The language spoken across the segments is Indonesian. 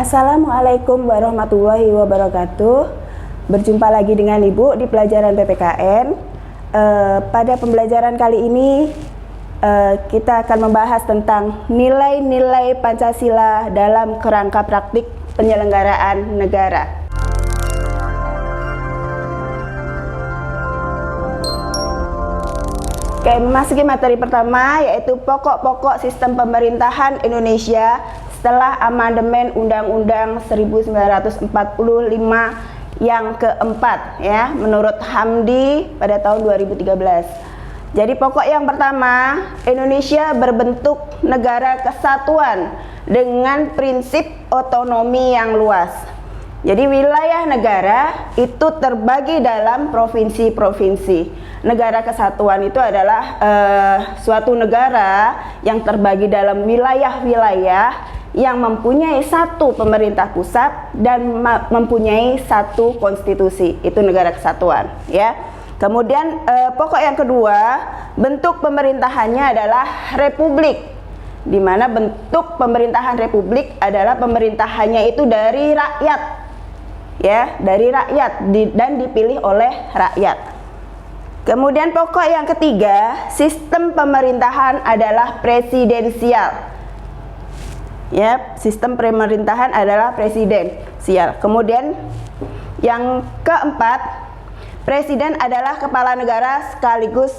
Assalamualaikum warahmatullahi wabarakatuh. Berjumpa lagi dengan Ibu di pelajaran PPKN. Pada pembelajaran kali ini kita akan membahas tentang nilai-nilai Pancasila dalam kerangka praktik penyelenggaraan negara. Oke, memasuki materi pertama yaitu pokok-pokok sistem pemerintahan Indonesia setelah amandemen Undang-Undang 1945 yang keempat ya, menurut Hamdi pada tahun 2013. Jadi pokok yang pertama, Indonesia berbentuk negara kesatuan dengan prinsip otonomi yang luas. Jadi wilayah negara itu terbagi dalam provinsi-provinsi. Negara kesatuan itu adalah suatu negara yang terbagi dalam wilayah-wilayah yang mempunyai satu pemerintah pusat dan mempunyai satu konstitusi. Itu negara kesatuan, ya. Kemudian pokok yang kedua, bentuk pemerintahannya adalah republik, di mana bentuk pemerintahan republik adalah pemerintahannya itu dari rakyat, ya, dari rakyat dan dipilih oleh rakyat. Kemudian pokok yang ketiga, sistem pemerintahan adalah presidensial. Ya, sistem pemerintahan adalah presidensial. Kemudian yang keempat, presiden adalah kepala negara sekaligus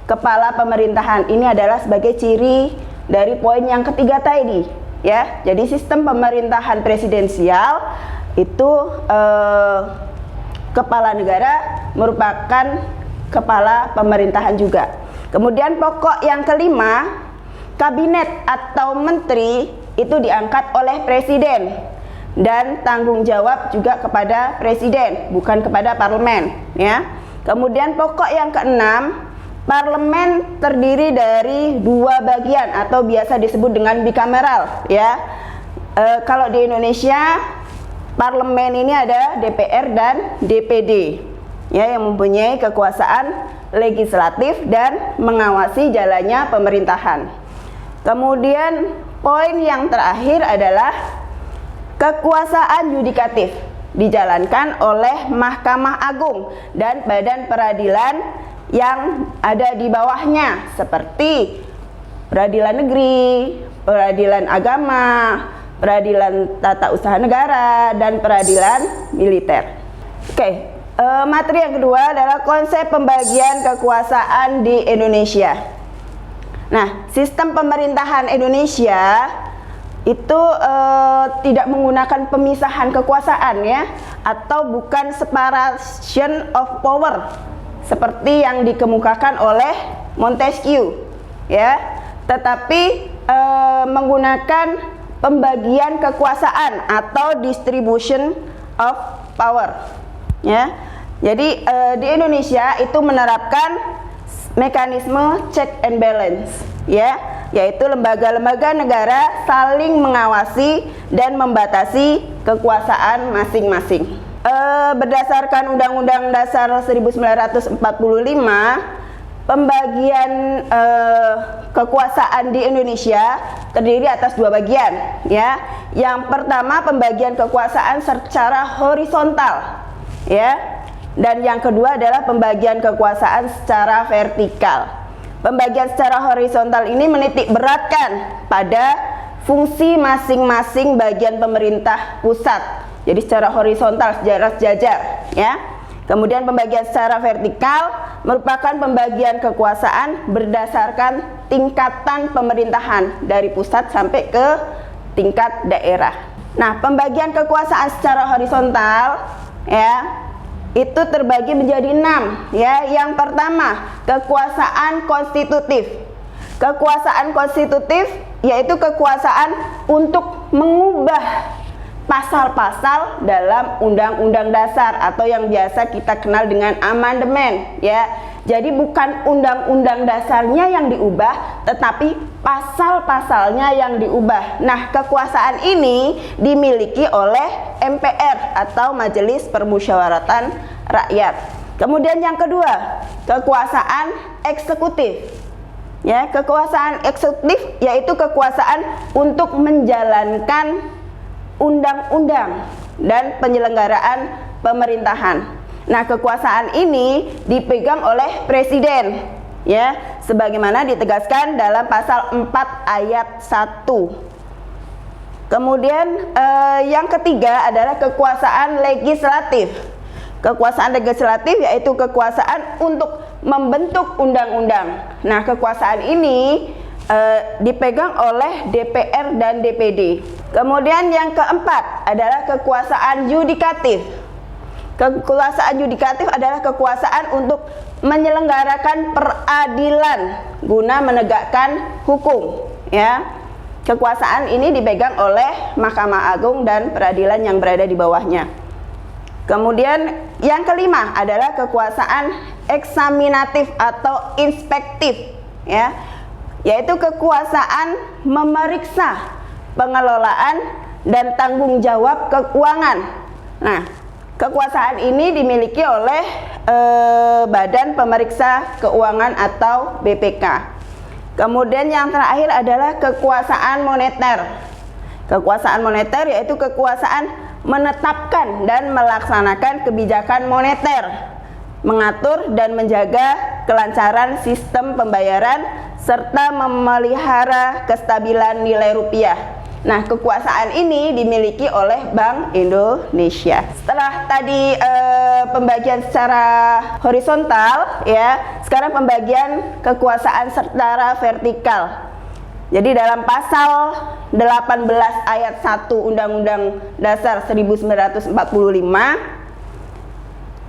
kepala pemerintahan. Ini adalah sebagai ciri dari poin yang ketiga tadi, ya. Jadi sistem pemerintahan presidensial itu kepala negara merupakan kepala pemerintahan juga. Kemudian pokok yang kelima, kabinet atau menteri itu diangkat oleh presiden dan tanggung jawab juga kepada presiden, bukan kepada parlemen, ya. Kemudian pokok yang keenam, parlemen terdiri dari dua bagian atau biasa disebut dengan bikameral, ya. Kalau di Indonesia parlemen ini ada DPR dan DPD, ya, yang mempunyai kekuasaan legislatif dan mengawasi jalannya pemerintahan. Kemudian poin yang terakhir adalah kekuasaan yudikatif dijalankan oleh Mahkamah Agung dan badan peradilan yang ada di bawahnya seperti peradilan negeri, peradilan agama, peradilan tata usaha negara, dan peradilan militer. Oke, materi yang kedua adalah konsep pembagian kekuasaan di Indonesia. Nah, sistem pemerintahan Indonesia itu tidak menggunakan pemisahan kekuasaan, ya, atau bukan separation of power seperti yang dikemukakan oleh Montesquieu, ya, tetapi menggunakan pembagian kekuasaan atau distribution of power, ya. Jadi di Indonesia itu menerapkan mekanisme check and balance, ya, yaitu lembaga-lembaga negara saling mengawasi dan membatasi kekuasaan masing-masing. Berdasarkan Undang-Undang Dasar 1945, pembagian kekuasaan di Indonesia terdiri atas dua bagian, ya. Yang pertama, pembagian kekuasaan secara horizontal, ya. Dan yang kedua adalah pembagian kekuasaan secara vertikal. Pembagian secara horizontal ini menitik beratkan pada fungsi masing-masing bagian pemerintah pusat. Jadi secara horizontal, secara sejajar, ya. Kemudian pembagian secara vertikal merupakan pembagian kekuasaan berdasarkan tingkatan pemerintahan dari pusat sampai ke tingkat daerah. Nah, pembagian kekuasaan secara horizontal, ya, itu terbagi menjadi 6, ya. Yang pertama, kekuasaan konstitutif. Kekuasaan konstitutif yaitu kekuasaan untuk mengubah pasal-pasal dalam undang-undang dasar atau yang biasa kita kenal dengan amandemen, ya. Jadi bukan undang-undang dasarnya yang diubah, tetapi pasal-pasalnya yang diubah. Nah, kekuasaan ini dimiliki oleh MPR atau Majelis Permusyawaratan Rakyat. Kemudian yang kedua, kekuasaan eksekutif. Ya, kekuasaan eksekutif yaitu kekuasaan untuk menjalankan undang-undang dan penyelenggaraan pemerintahan. Nah, kekuasaan ini dipegang oleh presiden, ya, sebagaimana ditegaskan dalam pasal 4 ayat 1. Kemudian yang ketiga adalah kekuasaan legislatif. Kekuasaan legislatif yaitu kekuasaan untuk membentuk undang-undang. Nah, kekuasaan ini dipegang oleh DPR dan DPD. Kemudian yang keempat adalah kekuasaan yudikatif. Kekuasaan yudikatif adalah kekuasaan untuk menyelenggarakan peradilan guna menegakkan hukum, ya. Kekuasaan ini dipegang oleh Mahkamah Agung dan peradilan yang berada di bawahnya. Kemudian yang kelima adalah kekuasaan eksaminatif atau inspektif, ya, yaitu kekuasaan memeriksa pengelolaan dan tanggung jawab keuangan. Nah, kekuasaan ini dimiliki oleh Badan Pemeriksa Keuangan atau BPK. Kemudian yang terakhir adalah kekuasaan moneter. Kekuasaan moneter yaitu kekuasaan menetapkan dan melaksanakan kebijakan moneter, mengatur dan menjaga kelancaran sistem pembayaran, serta memelihara kestabilan nilai rupiah. Nah, kekuasaan ini dimiliki oleh Bank Indonesia. Setelah tadi pembagian secara horizontal, ya, sekarang pembagian kekuasaan secara vertikal. Jadi dalam pasal 18 ayat 1 Undang-Undang Dasar 1945,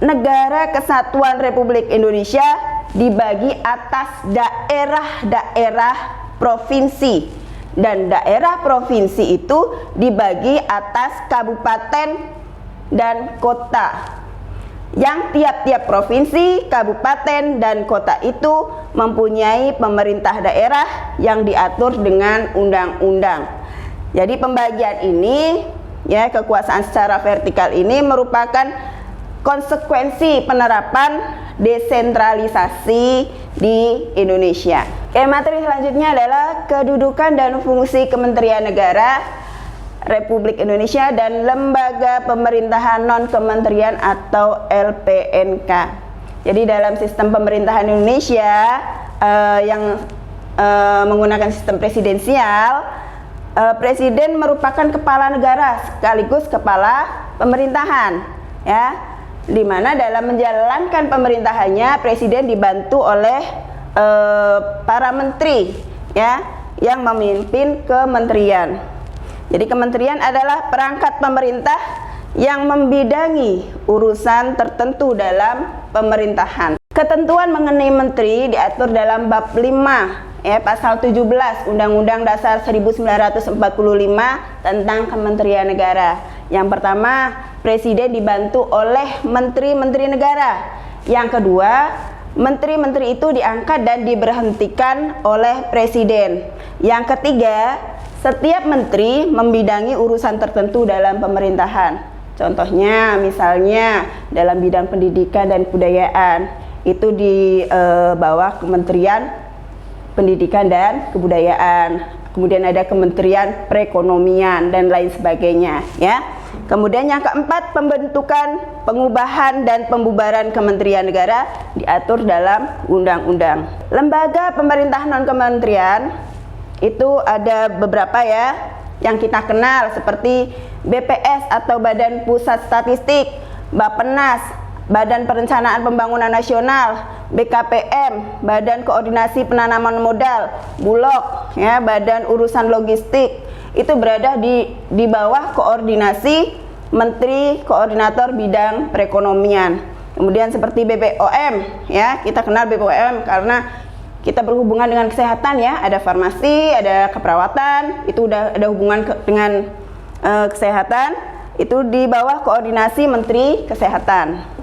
Negara Kesatuan Republik Indonesia dibagi atas daerah-daerah provinsi, dan daerah provinsi itu dibagi atas kabupaten dan kota. Yang tiap-tiap provinsi, kabupaten, dan kota itu mempunyai pemerintah daerah yang diatur dengan undang-undang. Jadi pembagian ini, ya, kekuasaan secara vertikal ini merupakan konsekuensi penerapan desentralisasi di Indonesia. Oke, materi selanjutnya adalah kedudukan dan fungsi Kementerian Negara Republik Indonesia dan Lembaga Pemerintahan Non-Kementerian atau LPNK. Jadi dalam sistem pemerintahan Indonesia yang menggunakan sistem presidensial, presiden merupakan kepala negara sekaligus kepala pemerintahan, ya, di mana dalam menjalankan pemerintahannya presiden dibantu oleh para menteri, ya, yang memimpin kementerian. Jadi kementerian adalah perangkat pemerintah yang membidangi urusan tertentu dalam pemerintahan. Ketentuan mengenai menteri diatur dalam bab 5, ya, pasal 17 Undang-Undang Dasar 1945 tentang Kementerian Negara. Yang pertama, presiden dibantu oleh menteri-menteri negara. Yang kedua, menteri-menteri itu diangkat dan diberhentikan oleh presiden. Yang ketiga, setiap menteri membidangi urusan tertentu dalam pemerintahan. Contohnya, misalnya dalam bidang pendidikan dan kebudayaan, itu di bawah Kementerian Pendidikan dan Kebudayaan. Kemudian ada Kementerian Perekonomian dan lain sebagainya, ya. Kemudian yang keempat, pembentukan, pengubahan, dan pembubaran Kementerian Negara diatur dalam undang-undang. Lembaga pemerintahan non-kementerian itu ada beberapa, ya, yang kita kenal seperti BPS atau Badan Pusat Statistik, Bappenas, Badan Perencanaan Pembangunan Nasional, BKPM, Badan Koordinasi Penanaman Modal, Bulog, ya, Badan Urusan Logistik. Itu berada di bawah koordinasi Menteri Koordinator Bidang Perekonomian. Kemudian seperti BPOM, ya, kita kenal BPOM karena kita berhubungan dengan kesehatan, ya, ada farmasi, ada keperawatan, itu udah ada hubungan dengan kesehatan, itu di bawah koordinasi Menteri Kesehatan.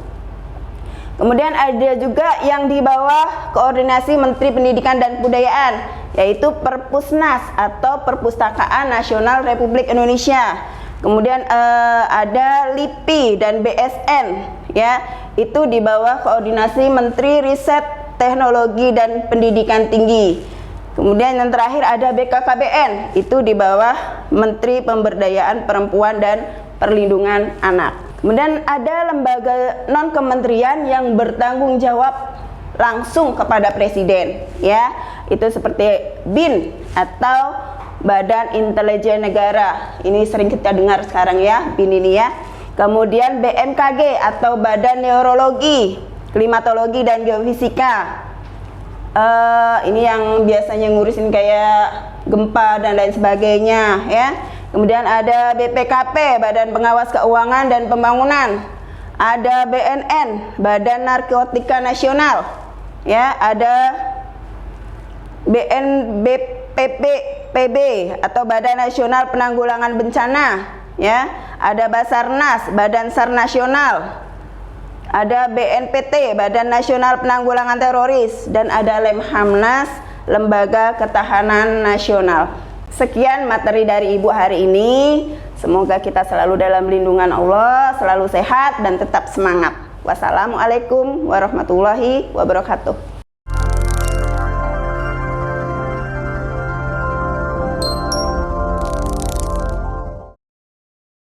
Kemudian ada juga yang di bawah koordinasi Menteri Pendidikan dan Kebudayaan, yaitu Perpusnas atau Perpustakaan Nasional Republik Indonesia. Kemudian ada LIPI dan BSN, ya, itu di bawah koordinasi Menteri Riset, Teknologi dan Pendidikan Tinggi. Kemudian yang terakhir ada BKKBN, itu di bawah Menteri Pemberdayaan Perempuan dan Perlindungan Anak. Kemudian ada lembaga non-kementerian yang bertanggung jawab langsung kepada Presiden, ya, itu seperti BIN atau Badan Intelijen Negara. Ini sering kita dengar sekarang ya, BIN ini ya. Kemudian BMKG atau Badan Meteorologi, Klimatologi dan Geofisika. Ini yang biasanya ngurusin kayak gempa dan lain sebagainya, ya. Kemudian ada BPKP, Badan Pengawas Keuangan dan Pembangunan. Ada BNN, Badan Narkotika Nasional, ya. Ada BNPB atau Badan Nasional Penanggulangan Bencana, ya. Ada Basarnas, Badan SAR Nasional. Ada BNPT, Badan Nasional Penanggulangan Teroris, dan ada Lemhamnas, Lembaga Ketahanan Nasional. Sekian materi dari Ibu hari ini. Semoga kita selalu dalam lindungan Allah, selalu sehat dan tetap semangat. Wassalamualaikum warahmatullahi wabarakatuh.